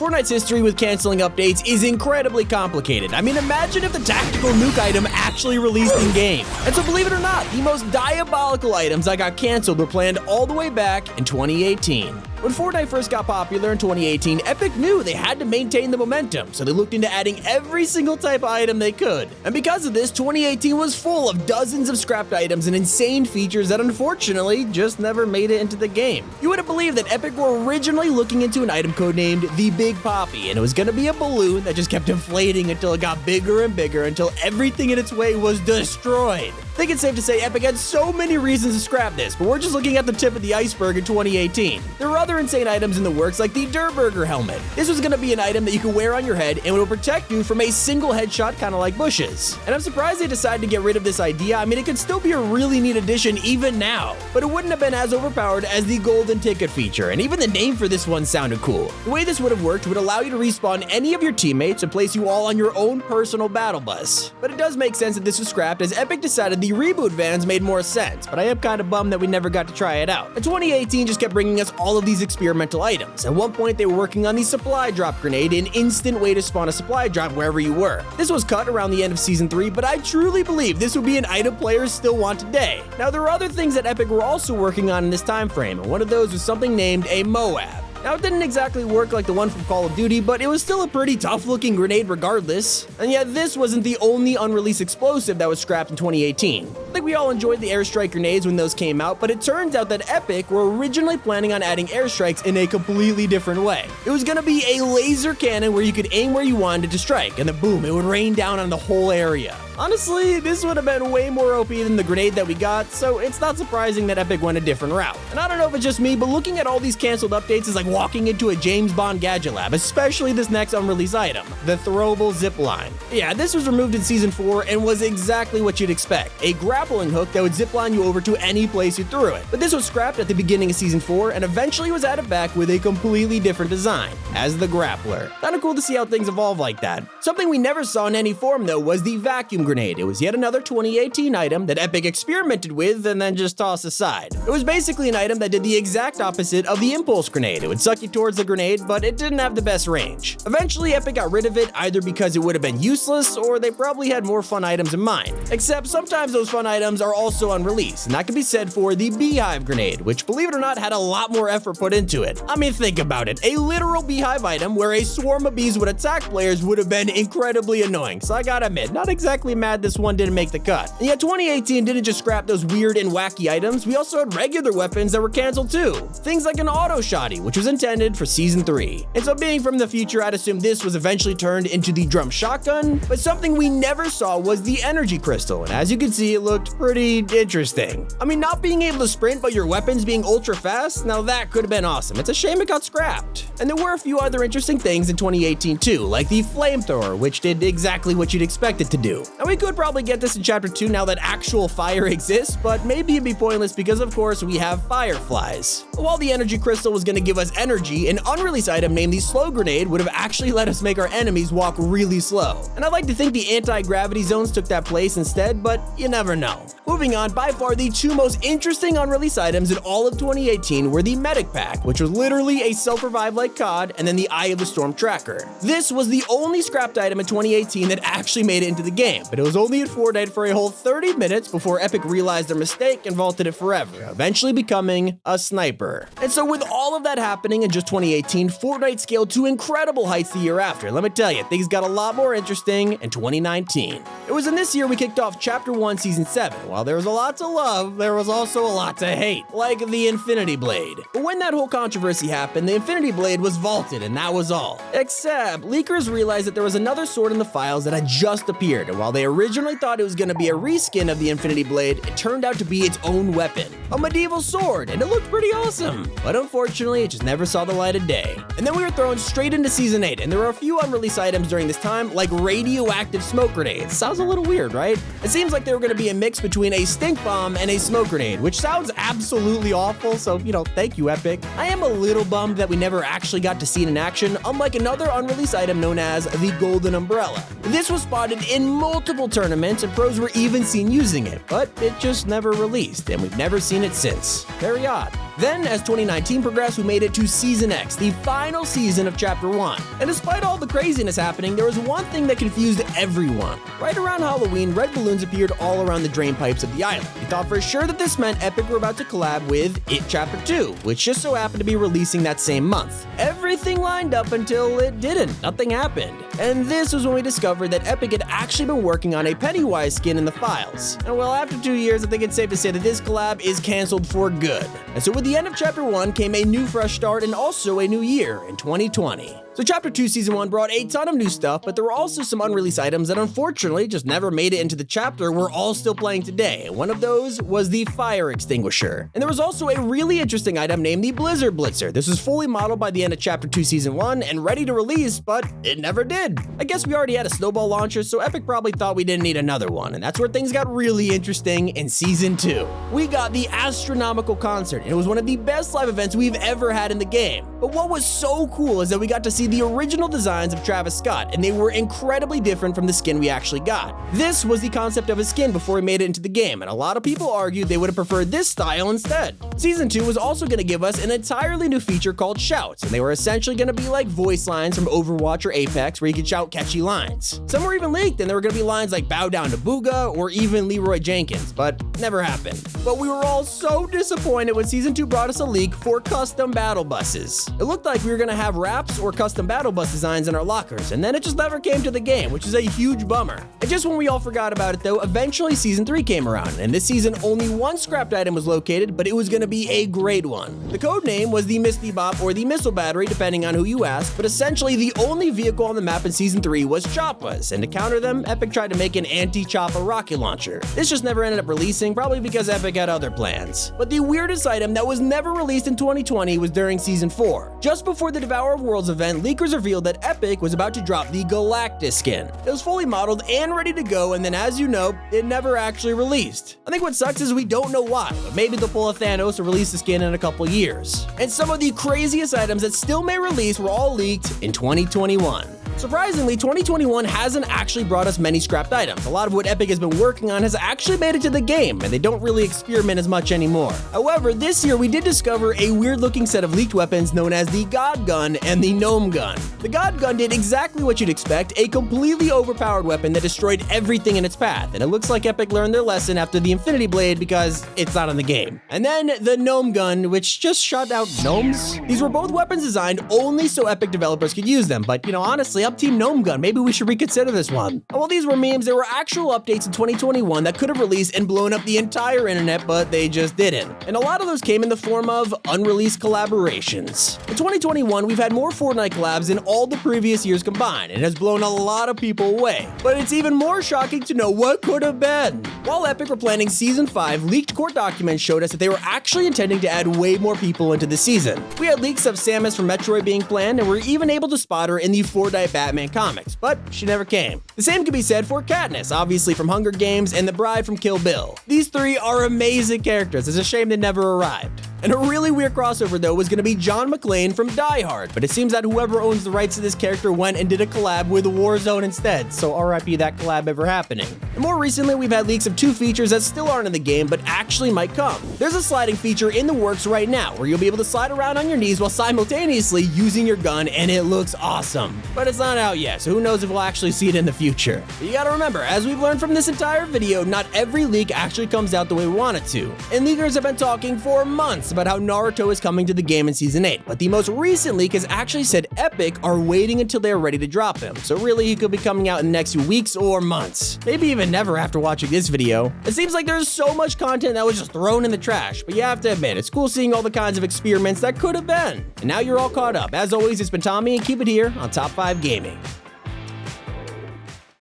Fortnite's history with canceling updates is incredibly complicated. I mean, imagine if the tactical nuke item actually released in-game. And so believe it or not, the most diabolical items that got canceled were planned all the way back in 2018. When Fortnite first got popular in 2018, Epic knew they had to maintain the momentum, so they looked into adding every single type of item they could. And because of this, 2018 was full of dozens of scrapped items and insane features that unfortunately just never made it into the game. You wouldn't believe that Epic were originally looking into an item code named the Big Poppy, and it was gonna be a balloon that just kept inflating until it got bigger and bigger until everything in its way was destroyed. I think it's safe to say Epic had so many reasons to scrap this, but we're just looking at the tip of the iceberg in 2018. There were other insane items in the works like the Durburger helmet. This was going to be an item that you could wear on your head and it would protect you from a single headshot, kind of like bushes. And I'm surprised they decided to get rid of this idea. I mean, it could still be a really neat addition even now, but it wouldn't have been as overpowered as the golden ticket feature, and even the name for this one sounded cool. The way this would have worked would allow you to respawn any of your teammates and place you all on your own personal battle bus. But it does make sense that this was scrapped, as Epic decided the reboot vans made more sense, but I am kind of bummed that we never got to try it out. And 2018 just kept bringing us all of these experimental items. At one point, they were working on the supply drop grenade, an instant way to spawn a supply drop wherever you were. This was cut around the end of Season 3, but I truly believe this would be an item players still want today. Now, there are other things that Epic were also working on in this time frame, and one of those was something named a Moab. Now, it didn't exactly work like the one from Call of Duty, but it was still a pretty tough-looking grenade regardless. And yet, this wasn't the only unreleased explosive that was scrapped in 2018. I think we all enjoyed the airstrike grenades when those came out, but it turns out that Epic were originally planning on adding airstrikes in a completely different way. It was gonna be a laser cannon where you could aim where you wanted to strike, and then boom, it would rain down on the whole area. Honestly, this would have been way more OP than the grenade that we got, so it's not surprising that Epic went a different route. And I don't know if it's just me, but looking at all these canceled updates is like walking into a James Bond gadget lab, especially this next unreleased item, the throwable zip line. Yeah, this was removed in Season 4 and was exactly what you'd expect, a grappling hook that would zip line you over to any place you threw it. But this was scrapped at the beginning of Season 4 and eventually was added back with a completely different design, as the grappler. Kinda cool to see how things evolve like that. Something we never saw in any form though was the vacuum grenade. It was yet another 2018 item that Epic experimented with and then just tossed aside. It was basically an item that did the exact opposite of the impulse grenade. It would suck you towards the grenade, but it didn't have the best range. Eventually, Epic got rid of it either because it would have been useless or they probably had more fun items in mind. Except sometimes those fun items are also unreleased, and that can be said for the beehive grenade, which believe it or not had a lot more effort put into it. I mean, think about it. A literal beehive item where a swarm of bees would attack players would have been incredibly annoying, so I gotta admit, not exactly mad this one didn't make the cut. And yet 2018 didn't just scrap those weird and wacky items, we also had regular weapons that were canceled too. Things like an auto shotty, which was intended for Season 3. And so being from the future, I'd assume this was eventually turned into the drum shotgun, but something we never saw was the energy crystal, and as you can see, it looked pretty interesting. I mean, not being able to sprint, but your weapons being ultra fast, now that could have been awesome. It's a shame it got scrapped. And there were a few other interesting things in 2018 too, like the flamethrower, which did exactly what you'd expect it to do. And we could probably get this in Chapter 2 now that actual fire exists, but maybe it'd be pointless because of course we have fireflies. While the energy crystal was going to give us energy, an unreleased item named the slow grenade would have actually let us make our enemies walk really slow. And I'd like to think the anti-gravity zones took that place instead, but you never know. Moving on, by far the two most interesting unreleased items in all of 2018 were the medic pack, which was literally a self-revive like COD, and then the Eye of the Storm tracker. This was the only scrapped item in 2018 that actually made it into the game, but it was only in Fortnite for a whole 30 minutes before Epic realized their mistake and vaulted it forever, eventually becoming a sniper. And so with all of that happening in just 2018, Fortnite scaled to incredible heights the year after. Let me tell you, things got a lot more interesting in 2019. It was in this year we kicked off Chapter 1, Season 7. While there was a lot to love, there was also a lot to hate, like the Infinity Blade. But when that whole controversy happened, the Infinity Blade was vaulted, and that was all. Except, leakers realized that there was another sword in the files that had just appeared, and while they originally thought it was going to be a reskin of the Infinity Blade, it turned out to be its own weapon. A medieval sword, and it looked pretty awesome. But unfortunately, it just never saw the light of day. And then we were thrown straight into Season 8, and there were a few unreleased items during this time, like radioactive smoke grenades. Sounds a little weird, right? It seems like they were going to be a mix between a stink bomb and a smoke grenade, which sounds absolutely awful, so, thank you, Epic. I am a little bummed that we never actually got to see it in action, unlike another unreleased item known as the Golden Umbrella. This was spotted in multiple tournaments, and pros were even seen using it, but it just never released, and we've never seen it since. Very odd. Then, as 2019 progressed, we made it to Season X, the final season of Chapter 1. And despite all the craziness happening, there was one thing that confused everyone. Right around Halloween, red balloons appeared all around the drain pipes of the island. We thought for sure that this meant Epic were about to collab with It Chapter 2, which just so happened to be releasing that same month. Everything lined up until it didn't. Nothing happened. And this was when we discovered that Epic had actually been working on a Pennywise skin in the files. And well, after 2 years, I think it's safe to say that this collab is canceled for good. And so with the end of Chapter 1 came a new fresh start and also a new year in 2020. So Chapter 2 Season 1 brought a ton of new stuff, but there were also some unreleased items that unfortunately just never made it into the chapter we're all still playing today. And one of those was the fire extinguisher. And there was also a really interesting item named the Blizzard Blitzer. This was fully modeled by the end of Chapter 2 Season 1 and ready to release, but it never did. I guess we already had a snowball launcher, so Epic probably thought we didn't need another one, and that's where things got really interesting in Season 2. We got the Astronomical Concert, and it was one of the best live events we've ever had in the game. But what was so cool is that we got to see the original designs of Travis Scott, and they were incredibly different from the skin we actually got. This was the concept of his skin before he made it into the game, and a lot of people argued they would have preferred this style instead. Season 2 was also going to give us an entirely new feature called Shouts, and they were essentially going to be like voice lines from Overwatch or Apex where you could shout catchy lines. Some were even leaked, and there were going to be lines like Bow Down to Booga or even Leroy Jenkins, but never happened. But we were all so disappointed when Season 2 brought us a leak for custom battle buses. It looked like we were going to have wraps or custom battle bus designs in our lockers, and then it just never came to the game, which is a huge bummer. And just when we all forgot about it though, eventually Season 3 came around, and this season only one scrapped item was located, but it was going to be a great one. The code name was the Misty Bop or the Missile Battery, depending on who you ask, but essentially the only vehicle on the map in Season 3 was Choppas, and to counter them, Epic tried to make an anti-Choppa rocket launcher. This just never ended up releasing, probably because Epic had other plans. But the weirdest item that was never released in 2020 was during Season 4. Just before the Devour of Worlds event, leakers revealed that Epic was about to drop the Galactus skin. It was fully modeled and ready to go, and then as you know, it never actually released. I think what sucks is we don't know why, but maybe they'll pull a Thanos to release the skin in a couple years. And some of the craziest items that still may release were all leaked in 2021. Surprisingly, 2021 hasn't actually brought us many scrapped items. A lot of what Epic has been working on has actually made it to the game, and they don't really experiment as much anymore. However, this year we did discover a weird-looking set of leaked weapons known as the God Gun and the Gnome Gun. The God Gun did exactly what you'd expect, a completely overpowered weapon that destroyed everything in its path, and it looks like Epic learned their lesson after the Infinity Blade because it's not in the game. And then the Gnome Gun, which just shot out gnomes. These were both weapons designed only so Epic developers could use them, but honestly, up Team Gnome Gun, maybe we should reconsider this one. While these were memes, there were actual updates in 2021 that could have released and blown up the entire internet, but they just didn't. And a lot of those came in the form of unreleased collaborations. In 2021, we've had more Fortnite collabs than all the previous years combined, and it has blown a lot of people away. But it's even more shocking to know what could have been. While Epic were planning Season 5, leaked court documents showed us that they were actually intending to add way more people into the season. We had leaks of Samus from Metroid being planned, and we're even able to spot her in the Fortnite Batman comics, but she never came. The same can be said for Katniss, obviously from Hunger Games, and the Bride from Kill Bill. These three are amazing characters. It's a shame they never arrived. And a really weird crossover though was going to be John McClane from Die Hard, but it seems that whoever owns the rights to this character went and did a collab with Warzone instead, so RIP that collab ever happening. And more recently, we've had leaks of two features that still aren't in the game, but actually might come. There's a sliding feature in the works right now, where you'll be able to slide around on your knees while simultaneously using your gun, and it looks awesome. But it's not out yet, so who knows if we'll actually see it in the future. But you gotta remember, as we've learned from this entire video, not every leak actually comes out the way we want it to. And leakers have been talking for months about how Naruto is coming to the game in Season 8, but the most recent leak has actually said Epic are waiting until they're ready to drop him, so really he could be coming out in the next few weeks or months. Maybe even never after watching this video. It seems like there's so much content that was just thrown in the trash, but you have to admit, it's cool seeing all the kinds of experiments that could have been. And now you're all caught up. As always, it's been Tommy, and keep it here on Top 5 Gaming.